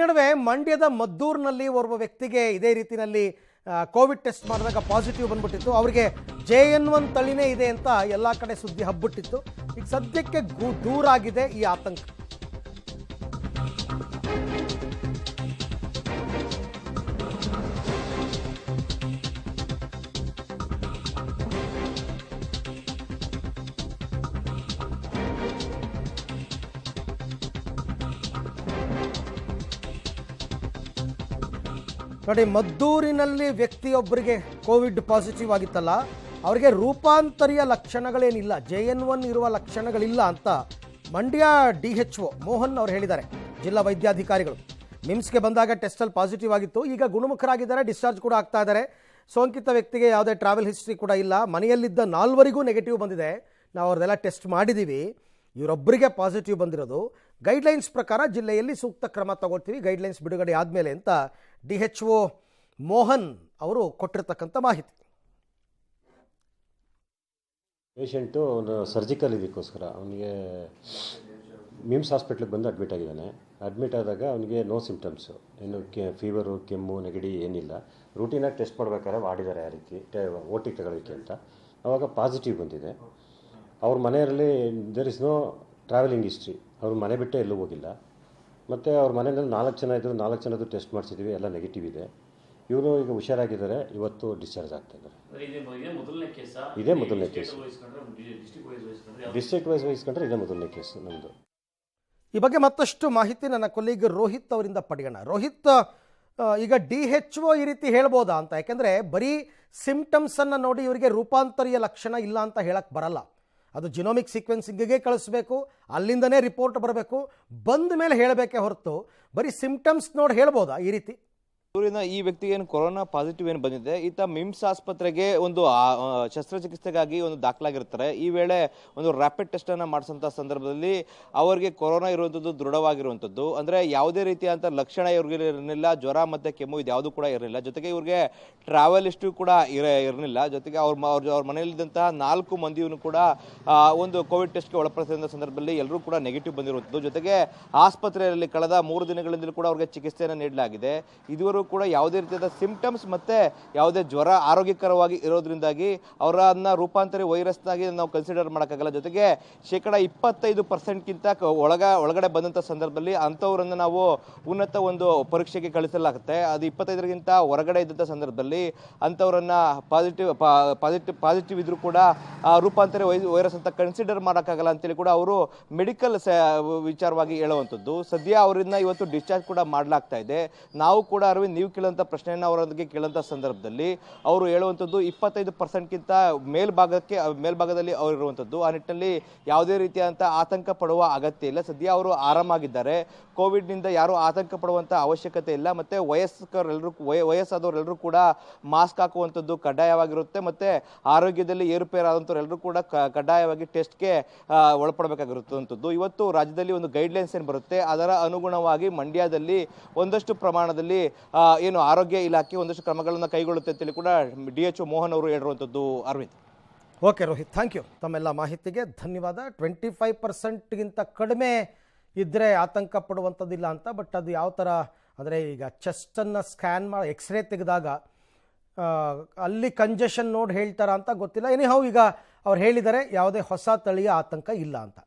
ನಡುವೆ ಮಂಡ್ಯದ ಮದ್ದೂರಿನಲ್ಲಿ ಓರ್ವ ವ್ಯಕ್ತಿಗೆ ಇದೇ ರೀತಿಯಲ್ಲಿ ಕೋವಿಡ್ ಟೆಸ್ಟ್ ಮಾಡಿದಾಗ ಪಾಸಿಟಿವ್ ಬಂದ್ಬಿಟ್ಟಿತ್ತು. ಅವರಿಗೆ JN1 ತಳಿನೇ ಇದೆ ಅಂತ ಎಲ್ಲ ಕಡೆ ಸುದ್ದಿ ಹಬ್ಬಿಟ್ಟಿತ್ತು. ಈಗ ಸದ್ಯಕ್ಕೆ ದೂರಾಗಿದೆ ಈ ಆತಂಕ. ನೋಡಿ, ಮದ್ದೂರಿನಲ್ಲಿ ವ್ಯಕ್ತಿಯೊಬ್ಬರಿಗೆ ಕೋವಿಡ್ ಪಾಸಿಟಿವ್ ಆಗಿತ್ತಲ್ಲ, ಅವರಿಗೆ ರೂಪಾಂತರಿಯ ಲಕ್ಷಣಗಳೇನಿಲ್ಲ, JN1 ಇರುವ ಲಕ್ಷಣಗಳಿಲ್ಲ ಅಂತ ಮಂಡ್ಯ DHO ಮೋಹನ್ ಅವರು ಹೇಳಿದ್ದಾರೆ. ಜಿಲ್ಲಾ ವೈದ್ಯಾಧಿಕಾರಿಗಳು ಮಿಮ್ಸ್ಗೆ ಬಂದಾಗ ಟೆಸ್ಟಲ್ಲಿ ಪಾಸಿಟಿವ್ ಆಗಿತ್ತು, ಈಗ ಗುಣಮುಖರಾಗಿದ್ದಾರೆ, ಡಿಸ್ಚಾರ್ಜ್ ಕೂಡ ಆಗ್ತಾ ಇದ್ದಾರೆ. ಸೋಂಕಿತ ವ್ಯಕ್ತಿಗೆ ಯಾವುದೇ ಟ್ರಾವೆಲ್ ಹಿಸ್ಟ್ರಿ ಕೂಡ ಇಲ್ಲ. ಮನೆಯಲ್ಲಿದ್ದ 4ವರಿಗೂ ನೆಗೆಟಿವ್ ಬಂದಿದೆ. ನಾವು ಅವ್ರದ್ದೆಲ್ಲ ಟೆಸ್ಟ್ ಮಾಡಿದ್ದೀವಿ. ಇವರೊಬ್ಬರಿಗೆ ಪಾಸಿಟಿವ್ ಬಂದಿರೋದು. ಗೈಡ್ಲೈನ್ಸ್ ಪ್ರಕಾರ ಜಿಲ್ಲೆಯಲ್ಲಿ ಸೂಕ್ತ ಕ್ರಮ ತಗೊಳ್ತೀವಿ ಗೈಡ್ಲೈನ್ಸ್ ಬಿಡುಗಡೆ ಆದಮೇಲೆ ಅಂತ DHO ಮೋಹನ್ ಅವರು ಕೊಟ್ಟಿರ್ತಕ್ಕಂಥ ಮಾಹಿತಿ. ಪೇಷಂಟು ಒಂದು ಸರ್ಜಿಕಲ್ ಇದಕ್ಕೋಸ್ಕರ ಅವನಿಗೆ ಮಿಮ್ಸ್ ಹಾಸ್ಪಿಟ್ಲಿಗೆ ಬಂದು ಅಡ್ಮಿಟ್ ಆಗಿದ್ದಾನೆ. ಅಡ್ಮಿಟ್ ಆದಾಗ ಅವನಿಗೆ ನೋ ಸಿಮ್ಟಮ್ಸು, ಏನು ಫೀವರು, ಕೆಮ್ಮು, ನೆಗಡಿ ಏನಿಲ್ಲ. ರೂಟೀನಾಗಿ ಟೆಸ್ಟ್ ಮಾಡಬೇಕಾದ್ರೆ ಮಾಡಿದ್ದಾರೆ ಆ ರೀತಿ OT ತಗೊಳ್ಳೋಕ್ಕೆ ಅಂತ. ಆವಾಗ ಪಾಸಿಟಿವ್ ಬಂದಿದೆ. ಅವ್ರ ಮನೆಯಲ್ಲಿ there is no travelling history. ಅವ್ರ ಮನೆ ಬಿಟ್ಟೇ ಎಲ್ಲೂ ಹೋಗಿಲ್ಲ. ಮತ್ತು ಅವ್ರ ಮನೆಯಲ್ಲಿ 4 ಜನ ಇದ್ದರು, 4 ಜನದ್ದು ಟೆಸ್ಟ್ ಮಾಡಿಸಿದ್ದೀವಿ, ಎಲ್ಲ ನೆಗೆಟಿವ್ ಇದೆ. ಇವರು ಈಗ ಹುಷಾರಾಗಿದ್ದಾರೆ, ಇವತ್ತು ಡಿಸ್ಚಾರ್ಜ್ ಆಗ್ತಾ ಇದ್ದಾರೆ. ಇದೇ ಮೊದಲನೇ ಕೇಸು. ಡಿಸ್ಟ್ರಿಕ್ಟ್ ವೈಸ್ ವಹಿಸ್ಕೊಂಡ್ರೆ ಇದೇ ಮೊದಲನೇ ಕೇಸು ನಮ್ಮದು. ಈ ಬಗ್ಗೆ ಮತ್ತಷ್ಟು ಮಾಹಿತಿ ನನ್ನ ಕೊಲೀಗ್ ರೋಹಿತ್ ಅವರಿಂದ ಪಡೆಯೋಣ. ರೋಹಿತ್, ಈಗ DHO ಈ ರೀತಿ ಹೇಳ್ಬೋದಾ ಅಂತ? ಯಾಕೆಂದರೆ ಬರೀ ಸಿಂಪ್ಟಮ್ಸನ್ನು ನೋಡಿ ಇವರಿಗೆ ರೂಪಾಂತರಿಯ ಲಕ್ಷಣ ಇಲ್ಲ ಅಂತ ಹೇಳಕ್ಕೆ ಬರಲ್ಲ. ಅದು ಜಿನೋಮಿಕ್ ಸೀಕ್ವೆನ್ಸಿಂಗಿಗೆ ಕಳಿಸ್ಬೇಕು, ಅಲ್ಲಿಂದನೇ ರಿಪೋರ್ಟ್ ಬರಬೇಕು, ಬಂದ ಮೇಲೆ ಹೇಳಬೇಕೇ ಹೊರತು ಬರೀ ಸಿಂಪ್ಟಮ್ಸ್ ನೋಡಿ ಹೇಳ್ಬೋದಾ ಈ ರೀತಿ? ಈ ವ್ಯಕ್ತಿಗೆ ಏನು ಕೊರೋನಾ ಪಾಸಿಟಿವ್ ಏನು ಬಂದಿದೆ, ಈತ ಮಿಮ್ಸ್ ಆಸ್ಪತ್ರೆಗೆ ಒಂದು ಶಸ್ತ್ರಚಿಕಿತ್ಸೆಗಾಗಿ ಒಂದು ದಾಖಲಾಗಿರ್ತಾರೆ. ಈ ವೇಳೆ ಒಂದು ರ್ಯಾಪಿಡ್ ಟೆಸ್ಟ್ ಅನ್ನ ಮಾಡಿಸಂತ ಸಂದರ್ಭದಲ್ಲಿ ಅವರಿಗೆ ಕೊರೋನಾ ಇರುವಂಥದ್ದು ದೃಢವಾಗಿರುವಂಥದ್ದು. ಅಂದ್ರೆ ಯಾವುದೇ ರೀತಿಯಾದಂಥ ಲಕ್ಷಣ ಇವ್ರಿಗೆ ಇರಲಿಲ್ಲ, ಜ್ವರ ಮತ್ತೆ ಕೆಮ್ಮು ಇದು ಯಾವುದು ಕೂಡ ಇರಲಿಲ್ಲ. ಜೊತೆಗೆ ಇವ್ರಿಗೆ ಟ್ರಾವೆಲ್ ಹಿಸ್ಟ್ರಿ ಕೂಡ ಇರಲಿಲ್ಲ. ಜೊತೆಗೆ ಅವ್ರ ಮನೆಯಲ್ಲಿದ್ದಂತಹ 4 ಮಂದಿಯನ್ನು ಕೂಡ ಒಂದು ಕೋವಿಡ್ ಟೆಸ್ಟ್ಗೆ ಒಳಪಡಿಸಿದ ಸಂದರ್ಭದಲ್ಲಿ ಎಲ್ಲರೂ ಕೂಡ ನೆಗೆಟಿವ್ ಬಂದಿರುವಂಥದ್ದು. ಜೊತೆಗೆ ಆಸ್ಪತ್ರೆಯಲ್ಲಿ ಕಳೆದ 3 ದಿನಗಳಿಂದಲೂ ಕೂಡ ಅವ್ರಿಗೆ ಚಿಕಿತ್ಸೆಯನ್ನು ನೀಡಲಾಗಿದೆ. ಇದುವರೆಗೂ ಕೂಡ ಯಾವುದೇ ರೀತಿಯಾದ ಸಿಂಪ್ಟಮ್ಸ್ ಮತ್ತೆ ಯಾವುದೇ ಜ್ವರ ಆರೋಗ್ಯಕರವಾಗಿ ಇರೋದ್ರಿಂದಾಗಿ ಅವರನ್ನ ರೂಪಾಂತರಿ ವೈರಸ್ನಾಗಿ ನಾವು ಕನ್ಸಿಡರ್ ಮಾಡೋಕ್ಕಾಗಲ್ಲ. ಜೊತೆಗೆ 25%ಗಿಂತ ಒಳಗಡೆ ಬಂದಂಥ ಸಂದರ್ಭದಲ್ಲಿ ಅಂಥವ್ರನ್ನ ನಾವು ಉನ್ನತ ಒಂದು ಪರೀಕ್ಷೆಗೆ ಕಳಿಸಲಾಗುತ್ತೆ. ಅದು 25ಗಿಂತ ಹೊರಗಡೆ ಇದ್ದಂಥ ಸಂದರ್ಭದಲ್ಲಿ ಅಂಥವ್ರನ್ನ ಪಾಸಿಟಿವ್ ಇದ್ರೂ ಕೂಡ ರೂಪಾಂತರಿ ವೈರಸ್ ಅಂತ ಕನ್ಸಿಡರ್ ಮಾಡೋಕ್ಕಾಗಲ್ಲ ಅಂತೇಳಿ ಕೂಡ ಅವರು ಮೆಡಿಕಲ್ ವಿಚಾರವಾಗಿ ಹೇಳುವಂಥದ್ದು. ಸದ್ಯ ಅವರಿಂದ ಇವತ್ತು ಡಿಸ್ಚಾರ್ಜ್ ಕೂಡ ಮಾಡಲಾಗ್ತಾ ಇದೆ. ನಾವು ಕೂಡ ಅರವಿಂದ್ ನೀವು ಕೇಳುವಂಥ ಪ್ರಶ್ನೆಯನ್ನು ಅವರೊಂದಿಗೆ ಕೇಳುವಂಥ ಸಂದರ್ಭದಲ್ಲಿ ಅವರು ಹೇಳುವಂಥದ್ದು 25%ಗಿಂತ ಮೇಲ್ಭಾಗದಲ್ಲಿ ಅವರು ಇರುವಂಥದ್ದು. ಆ ನಿಟ್ಟಿನಲ್ಲಿ ಯಾವುದೇ ರೀತಿಯಾದಂಥ ಆತಂಕ ಪಡುವ ಅಗತ್ಯ ಇಲ್ಲ. ಸದ್ಯ ಅವರು ಆರಾಮಾಗಿದ್ದಾರೆ. ಕೋವಿಡ್ನಿಂದ ಯಾರು ಆತಂಕ ಪಡುವಂಥ ಅವಶ್ಯಕತೆ ಇಲ್ಲ. ಮತ್ತೆ ವಯಸ್ಸಾದವರೆಲ್ಲರೂ ಕೂಡ ಮಾಸ್ಕ್ ಹಾಕುವಂಥದ್ದು ಕಡ್ಡಾಯವಾಗಿರುತ್ತೆ. ಮತ್ತೆ ಆರೋಗ್ಯದಲ್ಲಿ ಏರುಪೇರಾದಂಥವ್ರೆಲ್ಲರೂ ಕೂಡ ಕಡ್ಡಾಯವಾಗಿ ಟೆಸ್ಟ್ಗೆ ಒಳಪಡಬೇಕಾಗಿರುತ್ತಂಥದ್ದು. ಇವತ್ತು ರಾಜ್ಯದಲ್ಲಿ ಒಂದು ಗೈಡ್ಲೈನ್ಸ್ ಏನು ಬರುತ್ತೆ, ಅದರ ಅನುಗುಣವಾಗಿ ಮಂಡ್ಯದಲ್ಲಿ ಒಂದಷ್ಟು ಪ್ರಮಾಣದಲ್ಲಿ ಏನು ಆರೋಗ್ಯ ಇಲಾಖೆ ಒಂದಷ್ಟು ಕ್ರಮಗಳನ್ನು ಕೈಗೊಳ್ಳುತ್ತೆ ಅಂತೇಳಿ ಕೂಡ DHO ಮೋಹನ್ ಅವರು ಹೇಳಿರುವಂಥದ್ದು. Aravind. Okay Rohit, thank you. ತಮ್ಮೆಲ್ಲ ಮಾಹಿತಿಗೆ ಧನ್ಯವಾದ. 25%ಗಿಂತ ಕಡಿಮೆ ಇದ್ದರೆ ಆತಂಕ ಪಡುವಂಥದ್ದಿಲ್ಲ ಅಂತ. ಬಟ್ ಅದು ಯಾವ ಥರ ಅಂದರೆ, ಈಗ ಚೆಸ್ಟನ್ನು ಸ್ಕ್ಯಾನ್ ಮಾಡಿ ಎಕ್ಸ್ರೇ ತೆಗೆದಾಗ ಅಲ್ಲಿ ಕಂಜೆಷನ್ ನೋಡಿ ಹೇಳ್ತಾರಾ ಅಂತ ಗೊತ್ತಿಲ್ಲ. ಎನಿಹೌ ಈಗ ಅವ್ರು ಹೇಳಿದ್ದಾರೆ ಯಾವುದೇ ಹೊಸ ತಳಿಯ ಆತಂಕ ಇಲ್ಲ ಅಂತ.